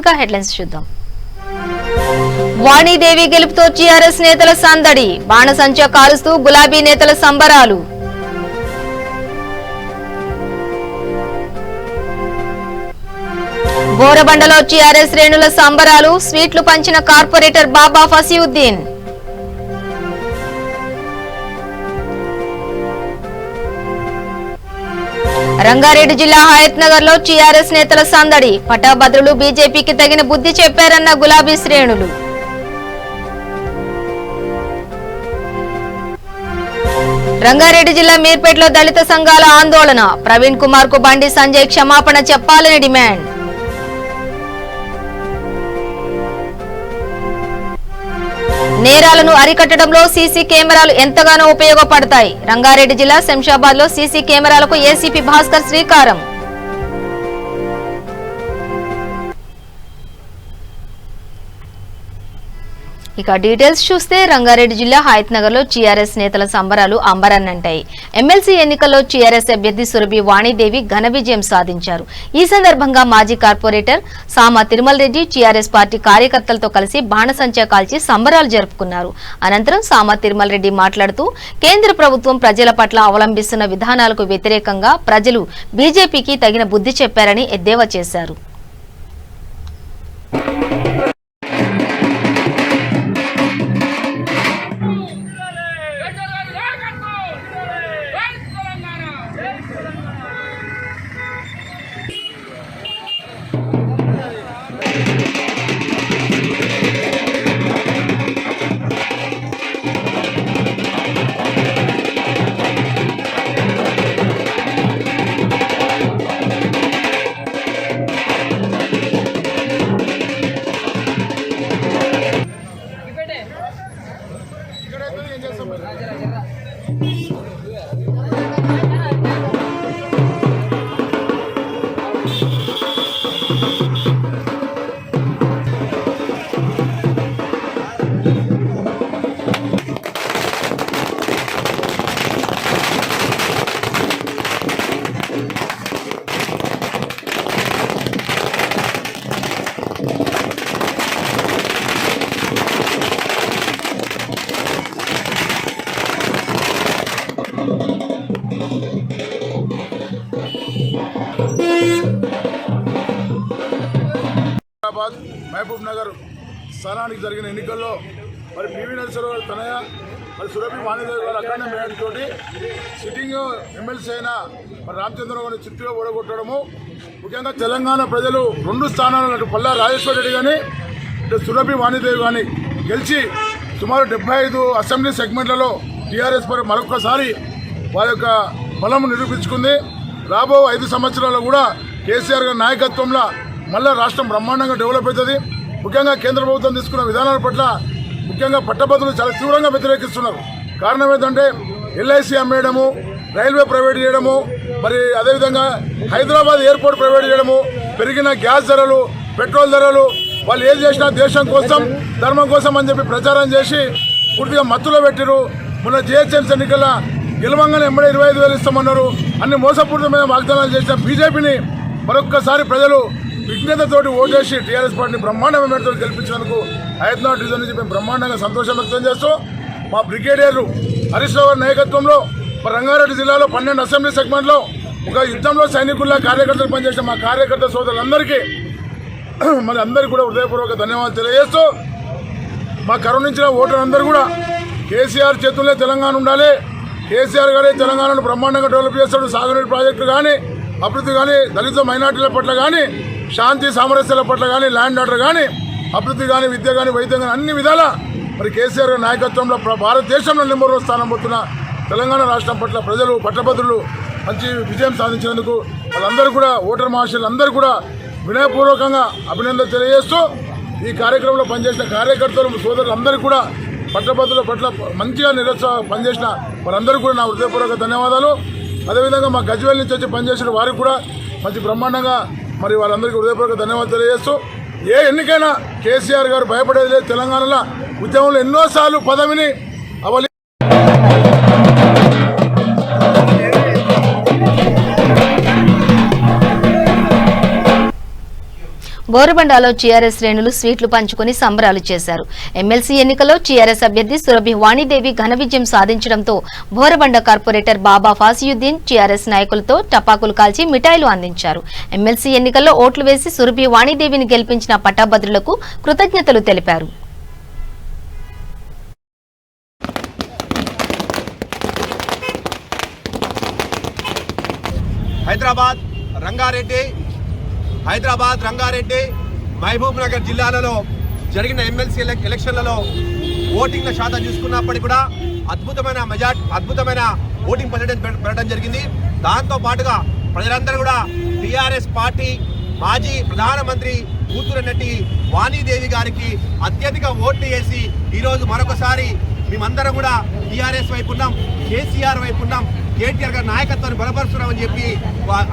ముందుగా హెడ్లైన్స్ చూద్దాం. వాణీదేవి గెలుపుతో టీఆర్ఎస్ నేతల సందడి, బాణసంచా కాలుస్తూ గులాబీ నేతల సంబరాలు. బోరబండలో టీఆర్ఎస్ శ్రేణుల సంబరాలు, స్వీట్లు పంచిన కార్పొరేటర్ బాబా ఫసీయుద్దీన్. రంగారెడ్డి జిల్లా హయత్ నగర్ లో టీఆర్ఎస్ నేతల సందడి, పటాభద్రులు బీజేపీకి తగిన బుద్ధి చెప్పారన్న గులాబీ శ్రేణులు. రంగారెడ్డి జిల్లా మీర్పేటలో దళిత సంఘాల ఆందోళన, ప్రవీణ్ కుమార్ కు బండి సంజయ్ క్షమాపణ చెప్పాలని డిమాండ్. నేరాలను అరికట్టడంలో సీసీ కెమెరాలు ఎంతగానో ఉపయోగపడతాయి. రంగారెడ్డి జిల్లా శంషాబాద్ లో సీసీ కెమెరాలకు ఏసీపీ భాస్కర్ శ్రీకారం. ఇక డీటెయిల్స్ చూస్తే రంగారెడ్డి జిల్లా హయత్ నగర్ లో టీఆర్ఎస్ నేతల సంబరాలు అంబరాన్నంటాయి. ఎమ్మెల్సీ ఎన్నికల్లో టీఆర్ఎస్ అభ్యర్థి సురభి వాణీదేవి ఘన విజయం సాధించారు. ఈ సందర్భంగా మాజీ కార్పొరేటర్ సామా తిరుమల రెడ్డి టీఆర్ఎస్ పార్టీ కార్యకర్తలతో కలిసి బాణసంచా కాల్చి సంబరాలు జరుపుకున్నారు. అనంతరం సామా తిరుమల రెడ్డి మాట్లాడుతూ కేంద్ర ప్రభుత్వం ప్రజల పట్ల అవలంబిస్తున్న విధానాలకు వ్యతిరేకంగా ప్రజలు బీజేపీకి తగిన బుద్ధి చెప్పారని ఎద్దేవా చేశారు. మహబూబ్ నగర్ స్థానానికి జరిగిన ఎన్నికల్లో మరి పివి నరసింహారావు తనయ మరి సురభి వాణిదేవి గారు అఖండ మేయర్తో సిట్టింగ్ ఎమ్మెల్సీ అయిన మరి రామచంద్రరావుని చిత్తుగా ఓడగొట్టడము, ముఖ్యంగా తెలంగాణ ప్రజలు 2 స్థానాలు పల్లా రాజేశ్వర రెడ్డి కానీ సురభి వాణిదేవి కానీ గెలిచి సుమారు 75 అసెంబ్లీ సెగ్మెంట్లలో టీఆర్ఎస్ పై మరొకసారి వారి యొక్క బలం నిరూపించుకుంది. రాబో 5 సంవత్సరాల్లో కూడా కేసీఆర్ గారి నాయకత్వంలో మళ్ళీ రాష్ట్రం బ్రహ్మాండంగా డెవలప్ అవుతుంది. ముఖ్యంగా కేంద్ర ప్రభుత్వం తీసుకున్న విధానాల పట్ల ముఖ్యంగా పట్టభద్రులు చాలా తీవ్రంగా వ్యతిరేకిస్తున్నారు. కారణం ఏంటంటే ఎల్ఐసి అమ్మేయడము, రైల్వే ప్రైవేట్ చేయడము, మరి అదేవిధంగా హైదరాబాద్ ఎయిర్పోర్ట్ ప్రైవేట్ చేయడము, పెరిగిన గ్యాస్ ధరలు, పెట్రోల్ ధరలు, వాళ్ళు ఏం చేసినా దేశం కోసం ధర్మం కోసం అని చెప్పి ప్రచారం చేసి పూర్తిగా మత్తులో పెట్టిరు. మొన్న జిహెచ్ఎంసీ ఎన్నికల గెలవంగానే ఎంబడే 25,000 ఇస్తామన్నారు. అన్ని మోసపూరితమైన వాగ్దానాలు చేసిన బీజేపీని మరొక్కసారి ప్రజలు విజ్ఞతతోటి ఓటేసి టీఆర్ఎస్ పార్టీని బ్రహ్మాండమైన మేరతో గెలిపించినందుకు హయత్నాథ్ డివిజన్ నుంచి మేము బ్రహ్మాండంగా సంతోషం వ్యక్తం చేస్తూ మా బ్రిగేడియర్లు హరీష్ రావు గారి నాయకత్వంలో రంగారెడ్డి జిల్లాలో 12 అసెంబ్లీ సెగ్మెంట్లో ఒక యుద్ధంలో సైనికుల్లా కార్యకర్తలు పనిచేసిన మా కార్యకర్త సోదరులందరికీ మరి అందరికీ కూడా హృదయపూర్వక ధన్యవాదాలు తెలియజేస్తూ మా కరుణించిన ఓటర్లందరూ కూడా కేసీఆర్ చేతుల్లో తెలంగాణ ఉండాలి, కేసీఆర్ గారే తెలంగాణను బ్రహ్మాండంగా డెవలప్ చేస్తాడు. సాగునీటి ప్రాజెక్టులు కానీ, అభివృద్ధి కానీ, దళిత మైనార్టీల పట్ల కానీ, శాంతి సామరస్యాల పట్ల కానీ, ల్యాండ్ ఆర్డర్ కానీ, అభివృద్ధి కానీ, విద్య కానీ, వైద్యం కానీ అన్ని విధాల మరి కేసీఆర్ గారి నాయకత్వంలో భారతదేశంలో నెంబర్ 1 స్థానం పొందుతున్న తెలంగాణ రాష్ట్రం పట్ల ప్రజలు పట్టభద్రులు మంచి విజయం సాధించినందుకు వాళ్ళందరూ కూడా ఓటర్ మహాశయులు అందరూ కూడా వినయపూర్వకంగా అభినందనలు తెలియజేస్తూ ఈ కార్యక్రమంలో పనిచేసిన కార్యకర్తలు సోదరులందరికీ కూడా పట్టభద్రుల పట్ల మంచిగా పనిచేసిన వాళ్ళందరూ కూడా నా హృదయపూర్వక ధన్యవాదాలు. అదేవిధంగా మా గజ్వేల్ నుంచి వచ్చి పనిచేసిన వారికి కూడా మంచి బ్రహ్మాండంగా మరి వాళ్ళందరికీ హృదయపూర్వక ధన్యవాదాలు తెలియజేస్తూ ఏ ఎన్నికైనా కేసీఆర్ గారు భయపడేది లేదు. తెలంగాణలో ఉద్యమంలో ఎన్నోసార్లు పదవిని అవలి బోరబండలో టీఆర్ఎస్ శ్రేణులు స్వీట్లు పంచుకుని సంబరాలు చేశారు. ఎమ్మెల్సీ ఎన్నికల్లో టీఆర్ఎస్ అభ్యర్థి సురభి వాణిదేవి ఘన విజయం సాధించడంతో బోరబండ కార్పొరేటర్ బాబా ఫాసియుద్దీన్ టీఆర్ఎస్ నాయకులతో టపాకులు కాల్చి మిఠాయిలు అందించారు. ఎమ్మెల్సీ ఎన్నికల్లో ఓట్లు వేసి సురభి వాణిదేవిని గెలిపించిన పట్టభద్రులకు కృతజ్ఞతలు తెలిపారు. హైదరాబాద్ రంగారెడ్డి మహబూబ్ నగర్ జిల్లాలలో జరిగిన ఎమ్మెల్సీ ఎలక్షన్లలో ఓటింగ్ శాతం చూసుకున్నప్పటికీ కూడా అద్భుతమైన ఓటింగ్ పర్సెంటేజ్ పెరగడం జరిగింది. దాంతో పాటుగా ప్రజలందరూ కూడా టీఆర్ఎస్ పార్టీ మాజీ ప్రధానమంత్రి కూతురు నటి వాణిదేవి గారికి అత్యధిక ఓట్లు వేసి ఈరోజు మరొకసారి మేమందరం కూడా టీఆర్ఎస్ వైపు ఉన్నాం, కేసీఆర్ వైపు ఉన్నాం, కేటీఆర్ గారి నాయకత్వాన్ని బలపరుస్తున్నామని చెప్పి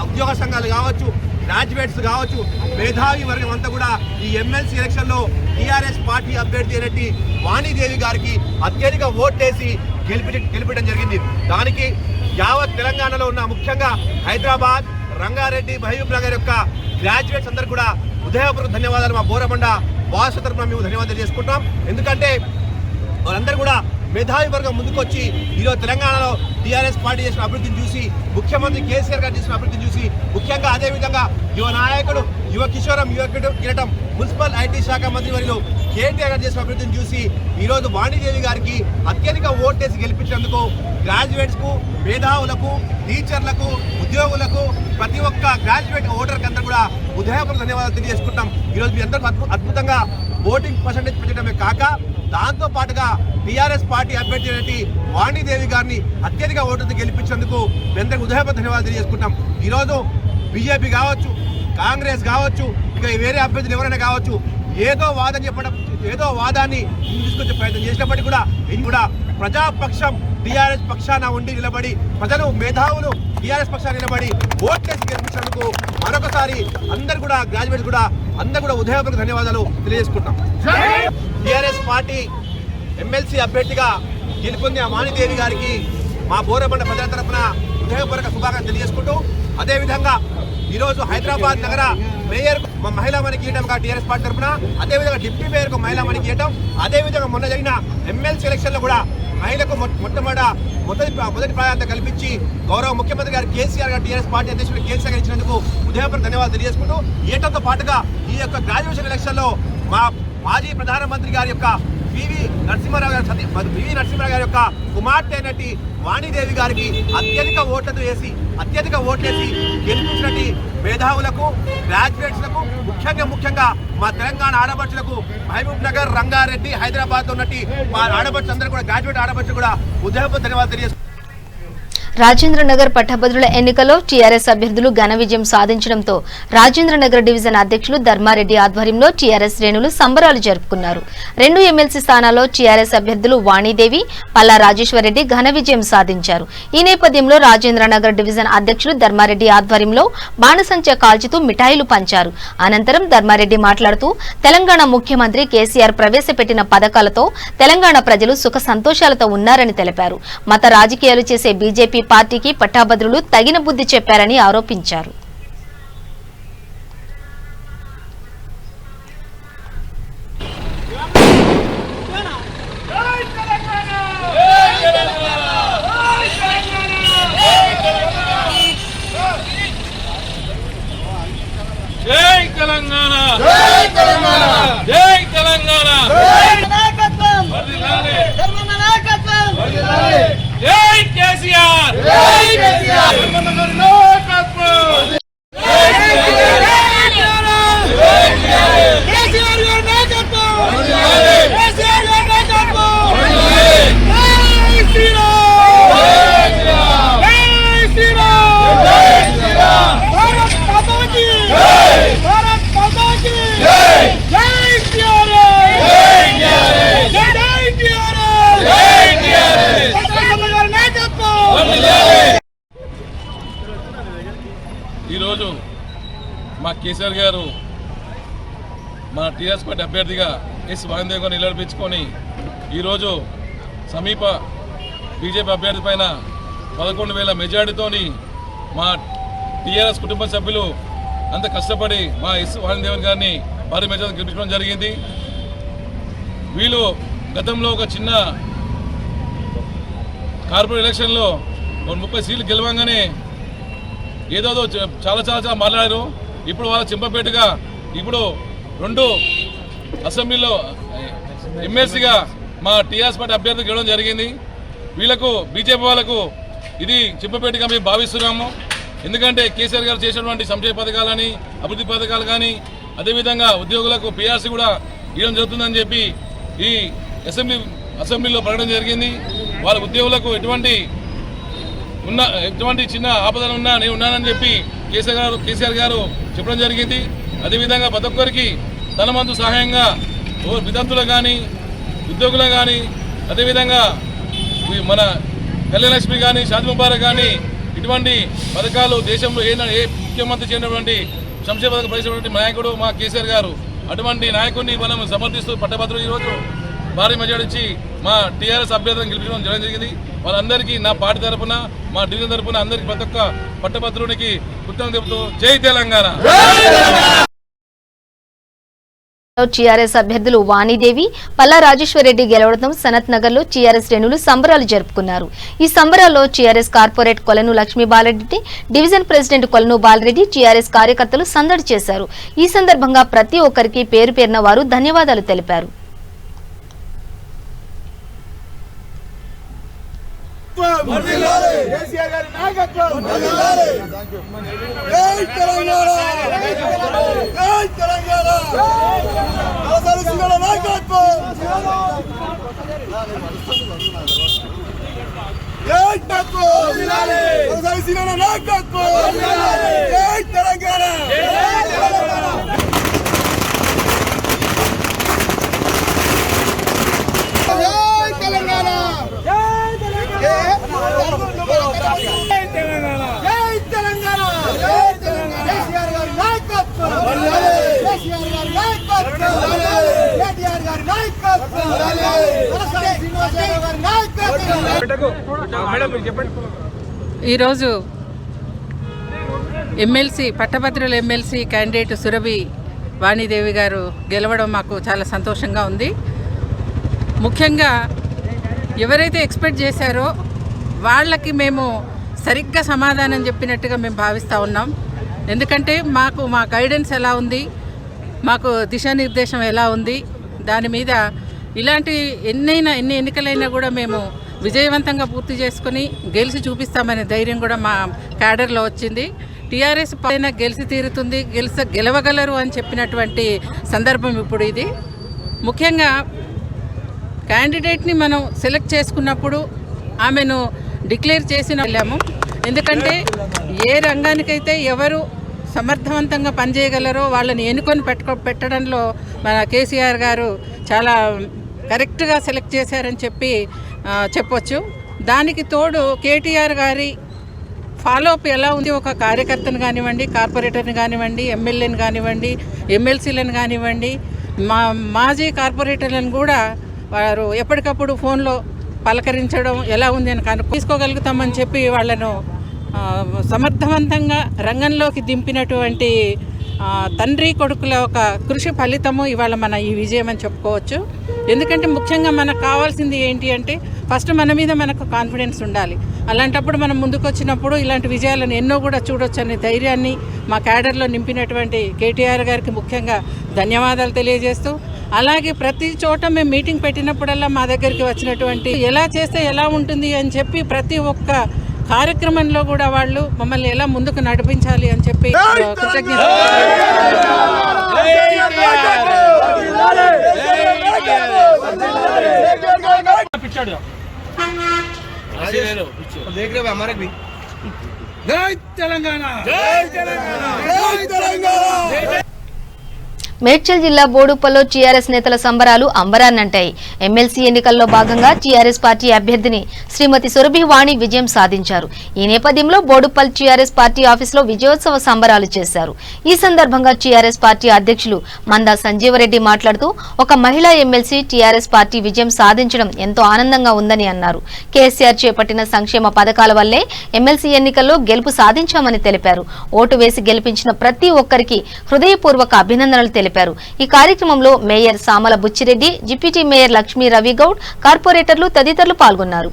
ఉద్యోగ సంఘాలు కావచ్చు, గ్రాడ్యుయేట్స్ కావచ్చు, మేధావి వర్గం అంతా కూడా ఈ ఎమ్మెల్సీ ఎలక్షన్లో టీఆర్ఎస్ పార్టీ అభ్యర్థి అయినట్టు వాణిదేవి గారికి అత్యధిక ఓట్లేసి గెలిపించడం జరిగింది. దానికి యావత్ తెలంగాణలో ఉన్న ముఖ్యంగా హైదరాబాద్, రంగారెడ్డి, మహబూబ్ నగర్ యొక్క గ్రాడ్యుయేట్స్ అందరూ కూడా హృదయపూర్వక ధన్యవాదాలు మా బోరబండ వాసు తరఫున మేము ధన్యవాదాలు చేసుకుంటాం. ఎందుకంటే వాళ్ళందరూ కూడా మేధావి వర్గం ముందుకొచ్చి ఈరోజు తెలంగాణలో టీఆర్ఎస్ పార్టీ చేసిన అభివృద్ధిని చూసి, ముఖ్యమంత్రి కేసీఆర్ గారు చేసిన అభివృద్ధిని చూసి, ముఖ్యంగా అదేవిధంగా యువ నాయకుడు యువ కిషోరం యువ కిరీటం మున్సిపల్ ఐటీ శాఖ మంత్రి వర్యులు కేటీఆర్ గారు చేసిన అభివృద్ధిని చూసి ఈరోజు వాణిదేవి గారికి అత్యధిక ఓటేసి గెలిపించినందుకు గ్రాడ్యుయేట్స్కు, మేధావులకు, టీచర్లకు, ఉద్యోగులకు, ప్రతి ఒక్క గ్రాడ్యుయేట్ ఓటర్కి అందరూ కూడా హృదయపూర్వక ధన్యవాదాలు తెలియజేసుకుంటాం. ఈరోజు మీ అందరూ అద్భుతంగా ఓటింగ్ పర్సెంటేజ్ పెంచడమే కాక దాంతో పాటుగా టీఆర్ఎస్ పార్టీ అభ్యర్థి అయినట్టు వాణిదేవి గారిని అత్యధిక ఓటుతో గెలిపించేందుకు మీ అందరికీ హృదయపూర్వక ధన్యవాదాలు తెలియజేసుకుంటాం. ఈరోజు బీజేపీ కావచ్చు, కాంగ్రెస్ కావచ్చు, ఇక వేరే అభ్యర్థులు ఎవరైనా కావచ్చు, ఏదో వాదాన్ని తీసుకొచ్చే ప్రయత్నం చేసినప్పటికీ కూడా ఇది కూడా ప్రజాపక్షం టీఆర్ఎస్ పక్షాన ఉండి నిలబడి, ప్రజలు మేధావులు టీఆర్ఎస్ పక్షాన నిలబడి ఓట్లేసి గెలిపించినందుకు మరొకసారి అందరు కూడా గ్రాడ్యుయేట్స్ కూడా అందరూ కూడా హృదయపూర్వక ధన్యవాదాలు తెలియజేసుకుంటాం. టీఆర్ఎస్ పార్టీ ఎమ్మెల్సీ అభ్యర్థిగా గెలుపొందిన వాణిదేవి గారికి మా బోరబండ ప్రజల తరఫున హృదయపూర్వక శుభాకాంక్షలు తెలియజేసుకుంటూ, అదేవిధంగా ఈరోజు హైదరాబాద్ నగర మేయర్ మహిళా మణికి ఇవ్వడం టీఆర్ఎస్ పార్టీ తరఫున, అదేవిధంగా డిప్యూటీ మేయర్కు మహిళా మణికి ఇవ్వడం, అదేవిధంగా మొన్న జరిగిన ఎమ్మెల్సీ ఎలక్షన్లో కూడా మహిళకు మొదటి ప్రాధాన్యత కల్పించి గౌరవ ముఖ్యమంత్రి గారు కేసీఆర్ గారు టీఆర్ఎస్ పార్టీ అధ్యక్షుడు కేసీఆర్ గారు ఇచ్చినందుకు హృదయపూర్వక ధన్యవాదాలు తెలియజేసుకుంటూ, ఏటంతో పాటుగా ఈ యొక్క గ్రాడ్యుయేషన్ ఎలక్షన్లో మా మాజీ ప్రధానమంత్రి గారి యొక్క పివి నరసింహారావు గారి యొక్క కుమార్తె అయినట్టు వాణిదేవి గారికి అత్యధిక ఓట్లేసి గెలిపించినట్టు మేధావులకు, గ్రాడ్యుయేట్స్లకు, ముఖ్యంగా మా తెలంగాణ ఆడపడుచులకు మహబూబ్ నగర్, రంగారెడ్డి, హైదరాబాద్ ఉన్నట్టు మా ఆడపడుచు అందరూ కూడా గ్రాడ్యుయేట్ ఆడపడుచు కూడా హృదయపూర్వక ధన్యవాదాలు తెలియజేస్తున్నారు. రాజేంద్రనగర్ పట్టభద్రుల ఎన్నికలో టీఆర్ఎస్ అభ్యర్థులు ఘన విజయం సాధించడంతో రాజేంద్రనగర్ డివిజన్ అధ్యక్షులు ధర్మారెడ్డి ఆధ్వర్యంలో టీఆర్ఎస్ శ్రేణులు సంబరాలు జరుపుకున్నారు. 2 ఎమ్మెల్సీ స్థానాల్లో టీఆర్ఎస్ అభ్యర్థులు వాణిదేవి, పల్లా రాజేశ్వరరెడ్డి ఘన విజయం సాధించారు. ఈ నేపథ్యంలో రాజేంద్రనగర్ డివిజన్ అధ్యక్షులు ధర్మారెడ్డి ఆధ్వర్యంలో బాణసంచా కాల్చుతూ మిఠాయిలు పంచారు. అనంతరం ధర్మారెడ్డి మాట్లాడుతూ తెలంగాణ ముఖ్యమంత్రి కేసీఆర్ ప్రవేశపెట్టిన పథకాలతో తెలంగాణ ప్రజలు సుఖ సంతోషాలతో ఉన్నారని తెలిపారు. మత రాజకీయాలు చేసే బీజేపీ పార్టీకి పట్టాభద్రులు తగిన బుద్ధి చెప్పారని ఆరోపించారు. జై తెలంగాణ, జై తెలంగాణ, జై తెలంగాణ, జై కేసీఆర్, జై కేసీఆర్, ఈరోజు మా కేసీఆర్ గారు మన టీఆర్ఎస్ పార్టీ అభ్యర్థిగా ఎస్ వాణిదేవి గారిని నిలబెట్టుకొని ఈరోజు సమీప బీజేపీ అభ్యర్థి పైన 11,000 మెజార్టీతోని మా టీఆర్ఎస్ కుటుంబ సభ్యులు అంత కష్టపడి మా ఎస్ వాణిదేవి గారిని భారీ మెజార్టీ గెలిపించడం జరిగింది. వీళ్ళు గతంలో ఒక చిన్న కార్పొరేట్ ఎలక్షన్లో 30 సీట్లు గెలవంగానే ఏదో చాలా మాట్లాడారు. ఇప్పుడు వాళ్ళ చింపపేటగా ఇప్పుడు 2 అసెంబ్లీలో ఎమ్మెల్సీగా మా టీఆర్ఎస్ పార్టీ అభ్యర్థి గెలవడం జరిగింది. వీళ్ళకు బీజేపీ వాళ్ళకు ఇది చింపపేటగా మేము భావిస్తున్నాము. ఎందుకంటే కేసీఆర్ గారు చేసినటువంటి సంక్షేమ పథకాలని అభివృద్ధి పథకాలు కానీ అదేవిధంగా ఉద్యోగులకు పీఆర్సీ కూడా ఇవ్వడం జరుగుతుందని చెప్పి ఈ అసెంబ్లీలో ప్రకటన జరిగింది. వాళ్ళ ఉద్యోగులకు ఎటువంటి చిన్న ఆపదలు ఉన్నా నేను ఉన్నానని చెప్పి కేసీఆర్ గారు చెప్పడం జరిగింది. అదేవిధంగా ప్రతి ఒక్కరికి తన వంతు సహాయంగా విద్యార్థులకు కానీ ఉద్యోగులకు కానీ అదేవిధంగా మన కళ్యాణలక్ష్మి కానీ షాదీ ముబారక్ కానీ ఇటువంటి పథకాలు దేశంలో ఏ ముఖ్యమంత్రి చేయనటువంటి సంక్షేమ పథకం ప్రవేశించినటువంటి నాయకుడు మా కేసీఆర్ గారు. అటువంటి నాయకుడిని మనం సమర్థిస్తూ పట్టభద్రులు ఈరోజు భారీ మెజార్టీ ఇచ్చి మా టీఆర్ఎస్ అభ్యర్థిని గెలిపించడం జరిగింది. వాళ్ళందరికీ నా పార్టీ తరఫున మా డివిజన్ తరఫున అందరికీ ప్రతి ఒక్క పట్టభద్రునికి కృతజ్ఞతలు చెబుతూ జై తెలంగాణ. టీఆర్ఎస్ అభ్యర్థులు వాణిదేవి పల్లా రాజేశ్వరరెడ్డి గెలవడం సనత్ నగర్ లో టీఆర్ఎస్ శ్రేణులు సంబరాలు జరుపుకున్నారు. ఈ సంబరాల్లో టీఆర్ఎస్ కార్పొరేట్ కొలను లక్ష్మీ బాలరెడ్డి, డివిజన్ ప్రెసిడెంట్ కొలను బాలరెడ్డి, టీఆర్ఎస్ కార్యకర్తలు సందడి చేశారు. ఈ సందర్భంగా ప్రతి ఒక్కరికి పేరు పేరున వారు ధన్యవాదాలు తెలిపారు. ఈరోజు ఎమ్మెల్సీ పట్టభద్రుల ఎమ్మెల్సీ క్యాండిడేట్ సురభి వాణిదేవి గారు గెలవడం మాకు చాలా సంతోషంగా ఉంది. ముఖ్యంగా ఎవరైతే ఎక్స్పెక్ట్ చేశారో వాళ్ళకి మేము సరిగ్గా సమాధానం చెప్పినట్టుగా మేము భావిస్తూ ఉన్నాం. ఎందుకంటే మాకు మా గైడెన్స్ ఎలా ఉంది, మాకు దిశానిర్దేశం ఎలా ఉంది, దాని మీద ఇలాంటి ఎన్ని ఎన్నికలైనా కూడా మేము విజయవంతంగా పూర్తి చేసుకుని గెలిచి చూపిస్తామనే ధైర్యం కూడా మా క్యాడర్లో వచ్చింది. టీఆర్ఎస్ పైన గెలిచి తీరుతుంది, గెలవగలరు అని చెప్పినటువంటి సందర్భం ఇప్పుడు ఇది. ముఖ్యంగా క్యాండిడేట్ని మనం సెలెక్ట్ చేసుకున్నప్పుడు ఆమెను డిక్లేర్ చేసిన వెళ్ళాము. ఎందుకంటే ఏ రంగానికైతే ఎవరు సమర్థవంతంగా పనిచేయగలరో వాళ్ళని ఎన్నుకొని పెట్టడంలో మన కేసీఆర్ గారు చాలా కరెక్ట్గా సెలెక్ట్ చేశారని చెప్పొచ్చు. దానికి తోడు కేటీఆర్ గారి ఫాలోఅప్ ఎలా ఉంది, ఒక కార్యకర్తను కానివ్వండి, కార్పొరేటర్ని కానివ్వండి, ఎమ్మెల్యేని కానివ్వండి, ఎమ్మెల్సీలను కానివ్వండి, మాజీ కార్పొరేటర్లను కూడా వారు ఎప్పటికప్పుడు ఫోన్లో పలకరించడం ఎలా ఉంది అని తీసుకోగలుగుతామని చెప్పి వాళ్ళను సమర్థవంతంగా రంగంలోకి దింపినటువంటి తండ్రి కొడుకుల ఒక కృషి ఫలితము ఇవాళ మన ఈ విజయం అని చెప్పుకోవచ్చు. ఎందుకంటే ముఖ్యంగా మనకు కావాల్సింది ఏంటి అంటే ఫస్ట్ మన మీద మనకు కాన్ఫిడెన్స్ ఉండాలి. అలాంటప్పుడు మనం ముందుకు వచ్చినప్పుడు ఇలాంటి విజయాలను ఎన్నో కూడా చూడొచ్చు అనే ధైర్యాన్ని మా క్యాడర్లో నింపినటువంటి కేటీఆర్ గారికి ముఖ్యంగా ధన్యవాదాలు తెలియజేస్తూ, అలాగే ప్రతి చోట మేము మీటింగ్ పెట్టినప్పుడల్లా మా దగ్గరికి వచ్చినటువంటి ఎలా చేస్తే ఎలా ఉంటుంది అని చెప్పి ప్రతి ఒక్క కార్యక్రమంలో కూడా వాళ్ళు మమ్మల్ని ఎలా ముందుకు నడిపించాలి అని చెప్పి కృతజ్ఞతలు. మేడ్చల్ జిల్లా బోడుప్పల్లో టీఆర్ఎస్ నేతల సంబరాలు అంబరాన్నంటాయి. ఎమ్మెల్సీ ఎన్నికల్లో భాగంగా టీఆర్ఎస్ పార్టీ అభ్యర్థిని శ్రీమతి సురభి వాణి విజయం సాధించారు. ఈ నేపథ్యంలో బోడుప్పల్ టీఆర్ఎస్ పార్టీ ఆఫీసులో విజయోత్సవ సంబరాలు చేశారు. ఈ సందర్భంగా టీఆర్ఎస్ పార్టీ అధ్యక్షులు మందా సంజీవరెడ్డి మాట్లాడుతూ ఒక మహిళా ఎమ్మెల్సీ టీఆర్ఎస్ పార్టీ విజయం సాధించడం ఎంతో ఆనందంగా ఉందని అన్నారు. కేసీఆర్ చేపట్టిన సంక్షేమ పథకాల వల్లే ఎమ్మెల్సీ ఎన్నికల్లో గెలుపు సాధించామని తెలిపారు. ఓటు వేసి గెలిపించిన ప్రతి ఒక్కరికి హృదయపూర్వక అభినందనలు తెలిపారు. తెలిపారు. ఈ కార్యక్రమంలో mayor Samala Buchi Reddy, deputy mayor Lakshmi Ravi Goud, కార్పొరేటర్లు తదితరులు పాల్గొన్నారు.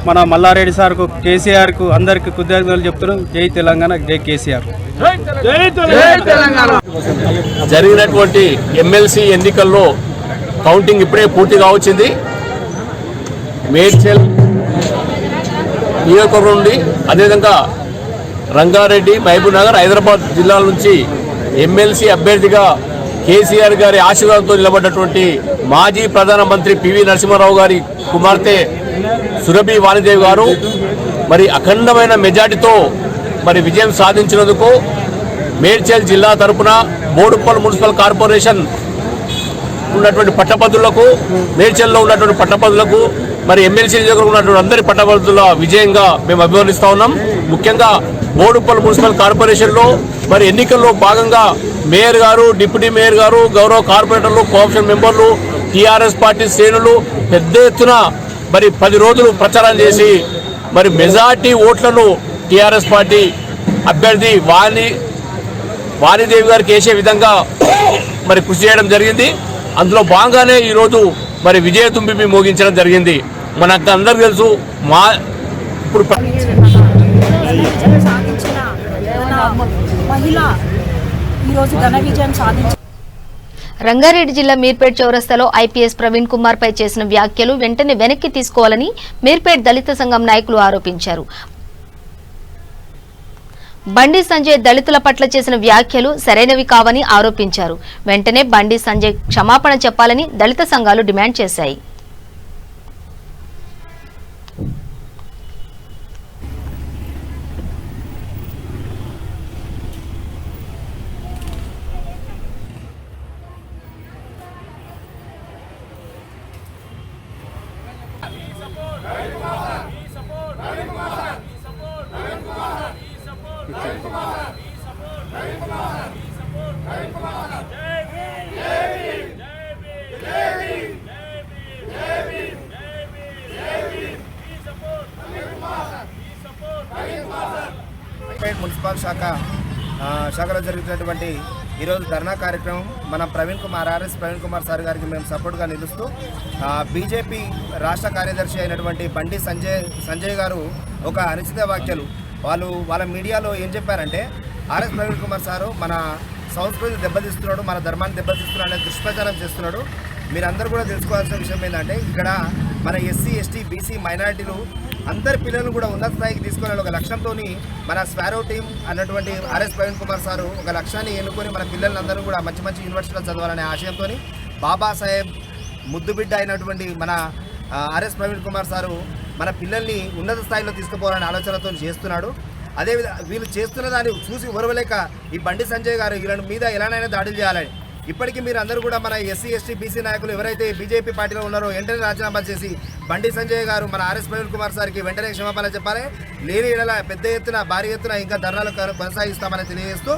మన మల్లారెడ్డి సార్కు, కేసీఆర్కు అందరికి కృతజ్ఞతలు చెప్తున్నాం. జై తెలంగాణ, జై కేసీఆర్. జరిగినటువంటి ఎమ్మెల్సీ ఎన్నికల్లో కౌంటింగ్ ఇప్పుడే పూర్తిగా వచ్చింది. మేడ్చల్ నియోజకవర్గం నుండి, అదేవిధంగా రంగారెడ్డి, మహబూబ్ నగర్, హైదరాబాద్ జిల్లాల నుంచి ఎమ్మెల్సీ అభ్యర్థిగా కేసీఆర్ గారి ఆశీర్వాదంతో నిలబడ్డటువంటి మాజీ ప్రధానమంత్రి పివి నరసింహారావు గారి కుమార్తె సురభి వాణిదేవి గారు మరి అఖండమైన మెజార్టీతో మరి విజయం సాధించినందుకు మేడ్చల్ జిల్లా తరపున బోడుప్పల్ మున్సిపల్ కార్పొరేషన్ ఉన్నటువంటి పట్టభద్రులకు, మేడ్చల్లో ఉన్నటువంటి పట్టభద్రులకు, మరి ఎమ్మెల్సీ నియోజకవర్గంలో ఉన్నటువంటి అందరి పట్టభద్రుల విజయంగా మేము అభివర్ణిస్తా ఉన్నాం. ముఖ్యంగా బోడుప్పల్ మున్సిపల్ కార్పొరేషన్లో మరి ఎన్నికల్లో భాగంగా మేయర్ గారు, డిప్యూటీ మేయర్ గారు, గౌరవ కార్పొరేటర్లు, కోఆప్షన్ మెంబర్లు, టీఆర్ఎస్ పార్టీ శ్రేణులు పెద్ద ఎత్తున మరి 10 రోజులు ప్రచారం చేసి మరి మెజార్టీ ఓట్లను టీఆర్ఎస్ పార్టీ అభ్యర్థి వాణిదేవి గారికి వేసే విధంగా మరి కృషి చేయడం జరిగింది. అందులో భాగంగానే ఈరోజు మరి విజయ తుంబి మోగించడం జరిగింది. మనకు అందరికీ తెలుసు, ఇప్పుడు రంగారెడ్డి జిల్లా మీర్పేట్ చౌరస్తాలో ఐపీఎస్ ప్రవీణ్ కుమార్ పై చేసిన వ్యాఖ్యలు వెంటనే వెనక్కి తీసుకోవాలని మీర్పేట్ దళిత సంఘం నాయకులు ఆరోపించారు. బండి సంజయ్ దళితుల పట్ల చేసిన వ్యాఖ్యలు సరైనవి కావని ఆరోపించారు. వెంటనే బండి సంజయ్ క్షమాపణ చెప్పాలని దళిత సంఘాలు డిమాండ్ చేశాయి. మున్సిపల్ శాఖలో జరుగుతున్నటువంటి ఈరోజు ధర్నా కార్యక్రమం మన ఆర్ఎస్ ప్రవీణ్ కుమార్ సార్ గారికి మేము సపోర్ట్గా నిలుస్తూ బీజేపీ రాష్ట్ర కార్యదర్శి అయినటువంటి బండి సంజయ్ గారు ఒక అనుచిత వ్యాఖ్యలు వాళ్ళ మీడియాలో ఏం చెప్పారంటే ఆర్ఎస్ ప్రవీణ్ కుమార్ సారు మన సంస్కృతిని దెబ్బతీస్తున్నాడు, మన ధర్మాన్ని దెబ్బతీస్తున్నాడు అనే దుష్ప్రచారం చేస్తున్నాడు. మీరందరూ కూడా తెలుసుకోవాల్సిన విషయం ఏంటంటే ఇక్కడ మన ఎస్సీ, ఎస్టీ, బీసీ, మైనారిటీలు అందరి పిల్లలను కూడా ఉన్నత స్థాయికి తీసుకునే ఒక లక్ష్యంతో మన స్వారో టీం అన్నటువంటి ఆర్ఎస్ ప్రవీణ్ కుమార్ సారు ఒక లక్ష్యాన్ని ఎన్నుకొని మన పిల్లలందరూ కూడా మంచి మంచి యూనివర్సిటీలో చదవాలనే ఆశయంతో బాబాసాహెబ్ ముద్దుబిడ్డ అయినటువంటి మన ఆర్ఎస్ ప్రవీణ్ కుమార్ సారు మన పిల్లల్ని ఉన్నత స్థాయిలో తీసుకుపోవాలనే ఆలోచనతో చేస్తున్నాడు. అదేవిధంగా వీళ్ళు చేస్తున్న దాన్ని చూసి ఓర్వలేక ఈ బండి సంజయ్ గారు వీళ్ళ మీద ఎలానైనా దాడులు చేయాలని ఇప్పటికీ మీరు అందరూ కూడా మన ఎస్సీ, ఎస్టీ, బీసీ నాయకులు ఎవరైతే బీజేపీ పార్టీలో ఉన్నారో వెంటనే రాజీనామా చేసి బండి సంజయ్ గారు మన ఆర్ఎస్ ప్రవీణ్ కుమార్ సార్కి వెంటనే క్షమాపణ చెప్పాలి. లేని ఎడల పెద్ద ఎత్తున, భారీ ఎత్తున ఇంకా ధర్నాలు కొనసాగిస్తామని తెలియజేస్తూ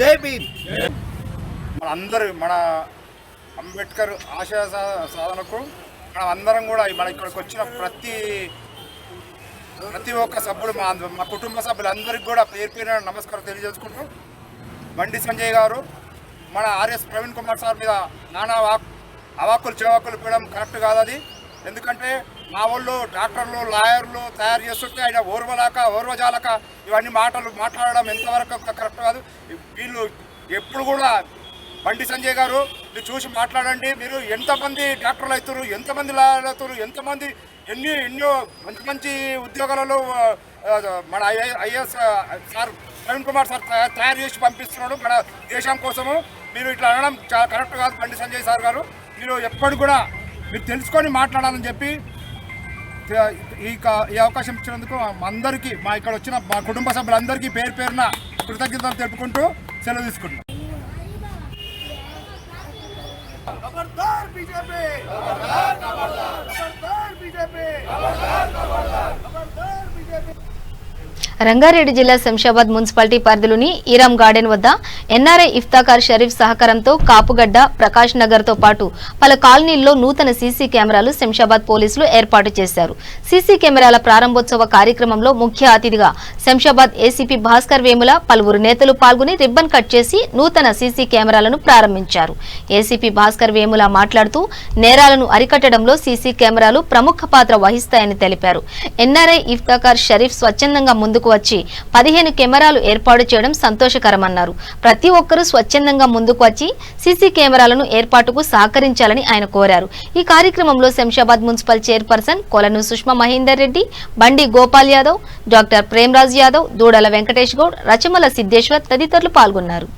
జై భీమ్. మన అంబేద్కర్ ఆశయ సాధనకు మనం అందరం కూడా మన ఇక్కడికి వచ్చిన ప్రతి ఒక్క సభ్యుడు మా కుటుంబ సభ్యులందరికీ కూడా పేరు పేరున నమస్కారం తెలియజేసుకుంటూ బండి సంజయ్ గారు మన ఆర్ఎస్ ప్రవీణ్ కుమార్ సార్ మీద నానా అవాక్కులు చెవాకులు పెట్టడం కరెక్ట్ కాదు అది. ఎందుకంటే మా వాళ్ళు డాక్టర్లు లాయర్లు తయారు చేస్తుంటే ఆయన ఓర్వజాలక ఇవన్నీ మాటలు మాట్లాడడం ఎంతవరకు కరెక్ట్ కాదు. వీళ్ళు ఎప్పుడు కూడా బండి సంజయ్ గారు మీరు చూసి మాట్లాడండి. మీరు ఎంతమంది డాక్టర్లు అవుతారు, ఎంతమంది లాయర్లు అవుతారు, ఎంతమంది ఎన్నో మంచి మంచి ఉద్యోగాలలో మన IAS sir Praveen Kumar sir తయారు చేసి పంపిస్తున్నాడు మన దేశం కోసము. మీరు ఇట్లా అనడం చాలా కరెక్ట్ కాదు బండి సంజయ్ సార్ గారు. మీరు ఎప్పుడు కూడా మీరు తెలుసుకొని మాట్లాడాలని చెప్పి ఈ అవకాశం ఇచ్చినందుకు అందరికీ మా ఇక్కడ వచ్చిన మా కుటుంబ సభ్యులందరికీ పేరు పేరున కృతజ్ఞతలు తెలుపుకుంటూ సెలవు తీసుకుంటున్నాం. రంగారెడ్డి జిల్లా శంషాబాద్ మున్సిపాలిటీ పరిధిలోని ఈరామ్ గార్డెన్ వద్ద ఎన్ఆర్ఐ ఇఫ్తాకార్ షరీఫ్ సహకారంతో కాపుగడ్డ, ప్రకాష్ నగర్ తో పాటు పలు కాలనీల్లో నూతన సీసీ కెమెరాలు శంషాబాద్ పోలీసులు ఏర్పాటు చేశారు. సీసీ కెమెరాల ప్రారంభోత్సవ కార్యక్రమంలో ముఖ్య అతిథిగా శంషాబాద్ ఏసీపీ భాస్కర్ వేముల, పలువురు నేతలు పాల్గొని రిబ్బన్ కట్ చేసి నూతన సీసీ కెమెరాలను ప్రారంభించారు. ఏసీపీ భాస్కర్ వేముల మాట్లాడుతూ నేరాలను అరికట్టడంలో సీసీ కెమెరాలు ప్రముఖ పాత్ర వహిస్తాయని తెలిపారు. ఎన్ఆర్ఐ ఇఫ్తాకార్ షరీఫ్ స్వచ్ఛందంగా ముందుకు వచ్చి 15 కెమెరాలు ఏర్పాటు చేయడం సంతోషకరమన్నారు. ప్రతి ఒక్కరూ స్వచ్ఛందంగా ముందుకు వచ్చి సీసీ కెమెరాలను ఏర్పాటుకు సహకరించాలని ఆయన కోరారు. ఈ కార్యక్రమంలో శంషాబాద్ మున్సిపల్ చైర్పర్సన్ కొలను సుష్మా మహేందర్ రెడ్డి, బండి గోపాల్ యాదవ్, డాక్టర్ ప్రేమరాజ్ యాదవ్, దూడల వెంకటేష్ గౌడ్, రచమల సిద్ధేశ్వర్ తదితరులు పాల్గొన్నారు.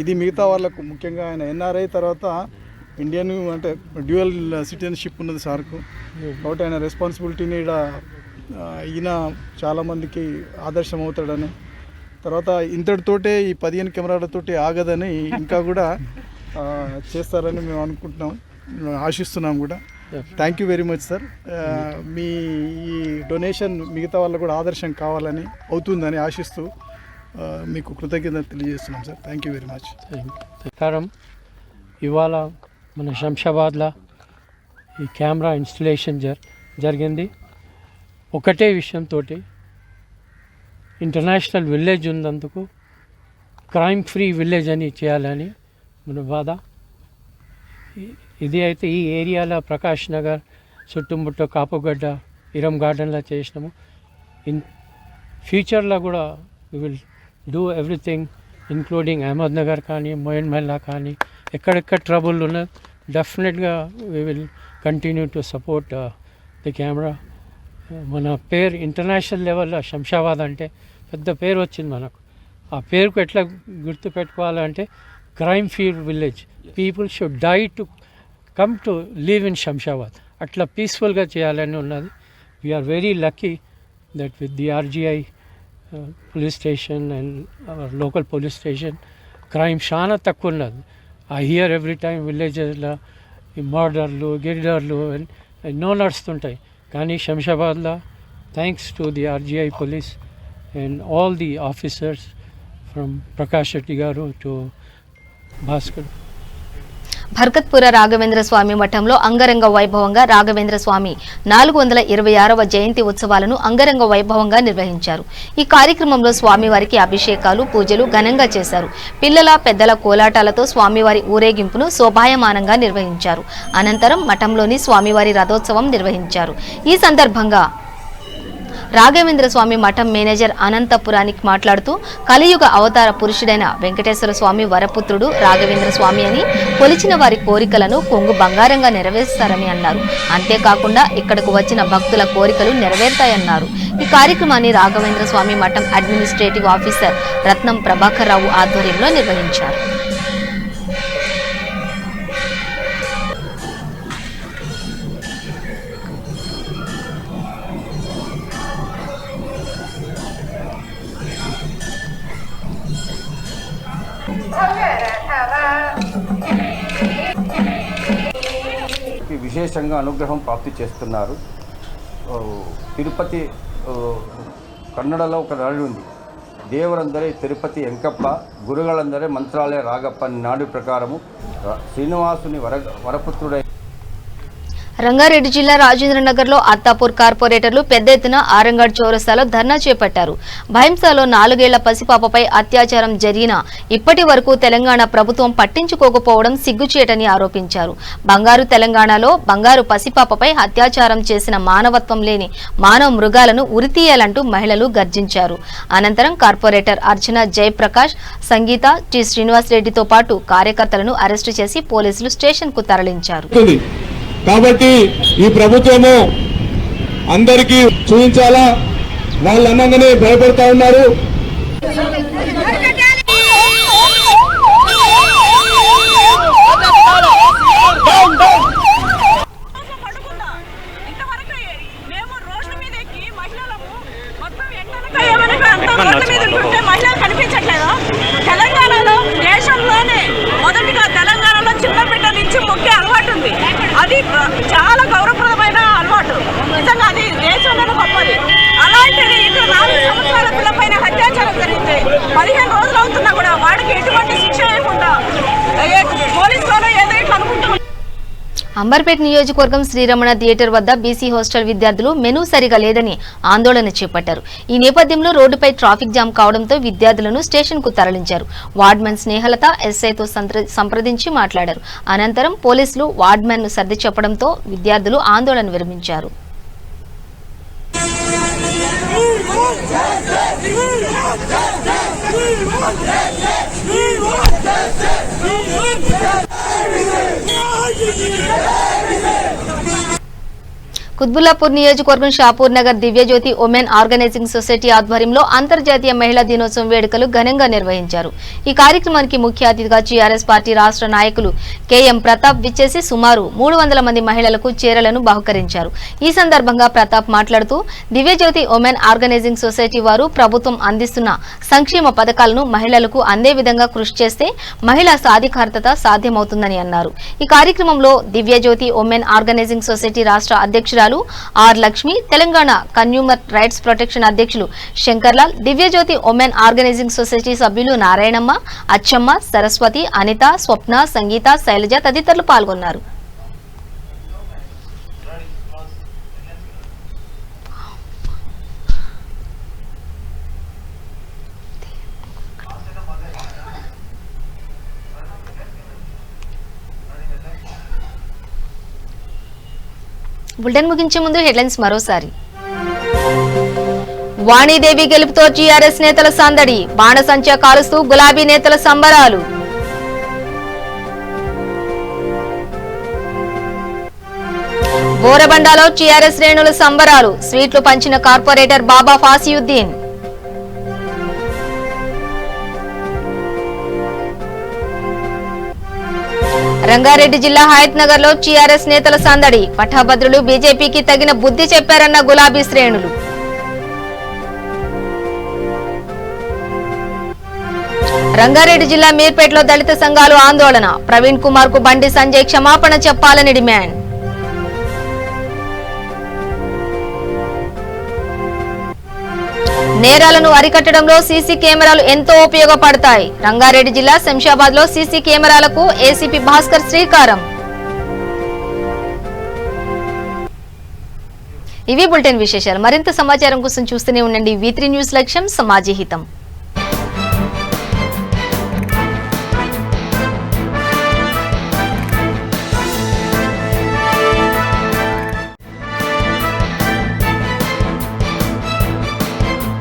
ఇది మిగతా వాళ్ళకు ముఖ్యంగా ఆయన ఎన్ఆర్ఐ తర్వాత ఇండియన్ అంటే డ్యూయల్ సిటిజన్షిప్ ఉన్నది సార్కు. కాబట్టి ఆయన రెస్పాన్సిబిలిటీని ఈయన చాలామందికి ఆదర్శం అవుతాడని, తర్వాత ఇంతటితోటే ఈ 15 కెమెరాలతోటి ఆగదని ఇంకా కూడా చేస్తారని మేము అనుకుంటున్నాం, ఆశిస్తున్నాం కూడా. Thank you very much sir. మీ ఈ డొనేషన్ మిగతా వాళ్ళకు కూడా ఆదర్శం కావాలని అవుతుందని ఆశిస్తూ మీకు కృతజ్ఞత తెలియజేస్తున్నాం sir. Thank you very much. నమస్కారం. ఇవాళ మన శంషాబాద్లో ఈ కెమెరా ఇన్స్టలేషన్ జరిగింది. ఒకటే విషయంతో ఇంటర్నేషనల్ విలేజ్ ఉన్నందుకు క్రైమ్ ఫ్రీ విలేజ్ అని చేయాలని మన బాధ. ఇది అయితే ఈ ఏరియాలో ప్రకాష్ నగర్ చుట్టుముట్ట కాపుగడ్డ, ఈరామ్ గార్డెన్లో చేసినాము. ఇన్ ఫ్యూచర్లో కూడా we will do everything including Ahmed Nagar కానీ, మోయిన్ మహల్లా కానీ, ఎక్కడెక్కడ ట్రబుల్ ఉన్నది డెఫినెట్గా we will continue to support the camera. మన పేరు ఇంటర్నేషనల్ లెవెల్లో శంషాబాద్ అంటే పెద్ద పేరు వచ్చింది మనకు. ఆ పేరుకు ఎట్లా గుర్తు పెట్టుకోవాలంటే crime free village, people should die to come to live in Shamshabad. అట్లా పీస్ఫుల్గా చేయాలని ఉన్నది. We are very lucky that with the RGI police station and our local police station, crime చాలా తక్కువ ఉన్నది. I hear every time villagesలో ఈ మర్డర్లు, గిరిడర్లు ఎన్నో నడుస్తుంటాయి. కానీ శంషాబాద్లో thanks to the RGI police and all the officers from Prakash Reddy గారు టు భాస్కర్. భర్కత్పుర రాఘవేంద్ర స్వామి మఠంలో అంగరంగ వైభవంగా రాఘవేంద్ర స్వామి 426వ జయంతి ఉత్సవాలను అంగరంగ వైభవంగా నిర్వహించారు. ఈ కార్యక్రమంలో స్వామివారికి అభిషేకాలు, పూజలు ఘనంగా చేశారు. పిల్లల, పెద్దల కోలాటాలతో స్వామివారి ఊరేగింపును శోభాయమానంగా నిర్వహించారు. అనంతరం మఠంలోని స్వామివారి రథోత్సవం నిర్వహించారు. ఈ సందర్భంగా రాఘవేంద్ర స్వామి మఠం మేనేజర్ అనంతపురానికి మాట్లాడుతూ కలియుగ అవతార పురుషుడైన వెంకటేశ్వర స్వామి వరపుత్రుడు రాఘవేంద్ర స్వామి అని కొలిచిన వారి కోరికలను కొంగు బంగారంగా నెరవేరుస్తారని అన్నారు. అంతేకాకుండా ఇక్కడకు వచ్చిన భక్తుల కోరికలు నెరవేరుతాయన్నారు. ఈ కార్యక్రమాన్ని రాఘవేంద్ర స్వామి మఠం అడ్మినిస్ట్రేటివ్ ఆఫీసర్ రత్నం ప్రభాకర్ రావు ఆధ్వర్యంలో నిర్వహించారు. విశేషంగా అనుగ్రహం ప్రాప్తి చేస్తున్నారు. తిరుపతి కన్నడలో ఒక నాడు ఉంది, దేవరందరే తిరుపతి ఎంకప్ప, గురుಗಳಂದರೆ మంత్రాలయ రాగప్ప నాడు ప్రకారము శ్రీనివాసుని వరపుత్రుడై రంగారెడ్డి జిల్లా రాజేంద్రనగర్ లో అత్తాపూర్ కార్పొరేటర్లు పెద్ద ఎత్తున ఆరంగడ్ చౌరస్తాలో ధర్నా చేపట్టారు. భైంసాలో 4 ఏళ్ల పసిపాపపై అత్యాచారం జరిగినా ఇప్పటి వరకు తెలంగాణ ప్రభుత్వం పట్టించుకోకపోవడం సిగ్గుచేటని ఆరోపించారు. బంగారు తెలంగాణలో బంగారు పసిపాపపై అత్యాచారం చేసిన మానవత్వం లేని మానవ మృగాలను ఉరితీయాలంటూ మహిళలు గర్జించారు. అనంతరం కార్పొరేటర్ అర్చన జయప్రకాష్, సంగీత, టి శ్రీనివాస్ రెడ్డితో పాటు కార్యకర్తలను అరెస్టు చేసి పోలీసులు స్టేషన్ కు తరలించారు. కాబట్టి ఈ ప్రభుత్వము అందరికీ చూపించాలా, వాళ్ళు అన్నగానే భయపడతా ఉన్నారు. తెలంగాణలో దేశంలోనే మొదటిగా తెలంగాణలో చిన్న బిడ్డ నుంచి మొక్కే అలవాటు ఉంది. అది చాలా గౌరవప్రదమైన అలవాటు. నిజంగా అది దేశంలోనే గొప్పది. అలాంటిది ఇక్కడ 4 సంవత్సరాల పిల్లపైన అత్యాచారం జరిగితే 15 రోజులు అవుతున్నా కూడా వాడికి ఎటువంటి శిక్ష వేయకుండా పోలీసులో ఏదో ఇట్లా అనుకుంటున్నారు. అంబర్పేట నియోజకవర్గం శ్రీరమణ థియేటర్ వద్ద బీసీ హాస్టల్ విద్యార్థులు మెనూ సరిగా లేదని ఆందోళన చేపట్టారు. ఈ నేపథ్యంలో రోడ్డుపై ట్రాఫిక్ జామ్ కావడంతో విద్యార్థులను స్టేషన్ కు తరలించారు. వార్డ్మెన్ స్నేహలత ఎస్ఐతో సంప్రదించి మాట్లాడారు. అనంతరం పోలీసులు వార్డ్మెన్ ను సర్ది చెప్పడంతో విద్యార్థులు ఆందోళన విరమించారు. కుత్బుల్లాపూర్ నియోజకవర్గం Shapur Nagar Divyajyothi women organising society ఆధ్వర్యంలో అంతర్జాతీయ మహిళా దినోత్సవం వేడుకలు ఘనంగా నిర్వహించారు. ఈ కార్యక్రమానికి ముఖ్య అతిథిగా టీఆర్ఎస్ పార్టీ రాష్ట్ర నాయకులు కెఎం ప్రతాప్ విచ్చేసి సుమారు 300 మంది మహిళలకు చీరలను బహుకరించారు. ఈ సందర్భంగా ప్రతాప్ మాట్లాడుతూ దివ్యజ్యోతి ఉమెన్ ఆర్గనైజింగ్ సొసైటీ వారు ప్రభుత్వం అందిస్తున్న సంక్షేమ పథకాలను మహిళలకు అందే విధంగా కృషి చేస్తే మహిళా సాధికారత సాధ్యమవుతుందని అన్నారు. ఈ కార్యక్రమంలో దివ్యజ్యోతి ఉమెన్ ఆర్గనైజింగ్ సొసైటీ రాష్ట్ర అధ్యక్షురాలు R Lakshmi, Telangana consumer rights protection అధ్యక్షులు Shankarlal, Divyajyothi women organising society సభ్యులు నారాయణమ్మ, అచ్చమ్మ, సరస్వతి, అనిత, స్వప్న, సంగీత, శైలజ తదితరులు పాల్గొన్నారు. బులెటిన్ ముగించే ముందు హెడ్లైన్స్ మరోసారి. వాణీదేవి గెలుపుతో టీఆర్ఎస్ నేతల సందడి, బాణసంచా కాలుస్తూ గులాబీ నేతల సంబరాలు. బోరబండలో టీఆర్ఎస్ శ్రేణుల సంబరాలు, స్వీట్లు పంచిన కార్పొరేటర్ బాబా ఫాసియుద్దీన్. రంగారెడ్డి జిల్లా హయత్ నగర్ లో టీఆర్ఎస్ నేతల సందడి, పట్టభద్రులు బీజేపీకి తగిన బుద్ధి చెప్పారన్న గులాబీ శ్రేణులు. రంగారెడ్డి జిల్లా మీర్పేటలో దళిత సంఘాలు ఆందోళన, ప్రవీణ్ కుమార్ కు బండి సంజయ్ క్షమాపణ చెప్పాలని డిమాండ్. నేరాలను అరికట్టడంలో సీసీ కెమెరాలు ఎంతో ఉపయోగపడతాయి. రంగారెడ్డి జిల్లా శంషాబాద్ లో సీసీ కెమెరాలకు ఏసీపీ భాస్కర్ శ్రీకారం. ఇవి బులెటిన్ విశేషాలు. మరింత సమాచారం కోసం చూస్తూనే ఉండండి V3 న్యూస్, లక్ష్యం సమాజహితం.